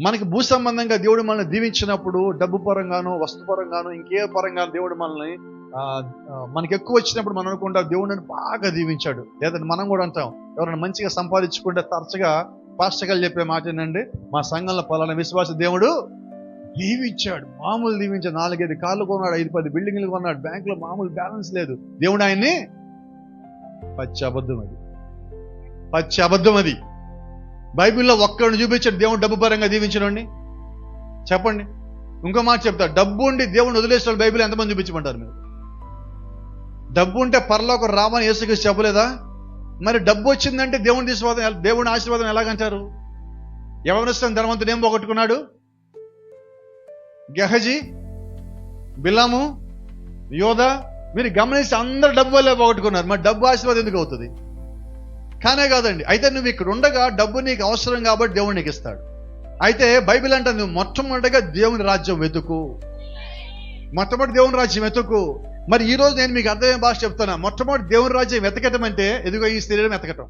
మనకి భూ సంబంధంగా దేవుడు మనల్ని దీవించినప్పుడు, డబ్బు పరంగాను, వస్తు పరంగాను, ఇంకే పరంగా దేవుడు మనల్ని మనకి ఎక్కువ వచ్చినప్పుడు మనం అనుకుంటాం దేవుడిని బాగా దీవించాడు. లేదంటే మనం కూడా అంటాం, ఎవరైనా మంచిగా సంపాదించుకుంటే తరచుగా పాస్టర్లు చెప్పే మాట ఏంటంటే, మా సంఘంలో పలానా విశ్వాస దేవుడు దీవించాడు, మామూలు దీవించాడు, 4-5 కార్లు కొన్నాడు, 5-10 బిల్డింగ్లు కొన్నాడు, బ్యాంకులో మామూలు బ్యాలెన్స్ లేదు. దేవుడు ఆయన్ని పచ్చి అబద్ధం అది. బైబిల్లో ఒక్కడిని చూపించాడు దేవుడు డబ్బు పరంగా దీవించడండి, చెప్పండి. ఇంకో మాట చెప్తా, డబ్బు ఉండి దేవుడిని వదిలేసిన బైబిల్ ఎంతమంది చూపించమంటారు మీరు? డబ్బు ఉంటే పరలోకం రామని యేసుక్రీస్తు చెప్పలేదా? మరి డబ్బు వచ్చిందంటే దేవుని ఆశీర్వాదం ఎలాగంటారు? యవనస్తుని ధనవంతుడు ఏం పోగొట్టుకున్నాడు? గెహజీ, బిలాము, యోధా, మీరు గమనిస్తే అందరు డబ్బు వల్లే పోగొట్టుకున్నారు. మరి డబ్బు ఆశీర్వాదం ఎందుకు అవుతుంది? కానే కాదండి. అయితే నువ్వు ఇక్కడ ఉండగా డబ్బు నీకు అవసరం కాబట్టి దేవుడు నీకు ఇస్తాడు. అయితే బైబిల్ అంటే నువ్వు మొట్టమొదటిగా దేవుని రాజ్యం వెతుకు, మొట్టమొదటి దేవుని రాజ్యం వెతుకు. మరి ఈ రోజు నేను మీకు అర్థమైన భాష చెప్తాను. మొట్టమొదటి దేవుని రాజ్యం వెతకటం అంటే ఎదుగో ఈ శరీరం వెతకటం.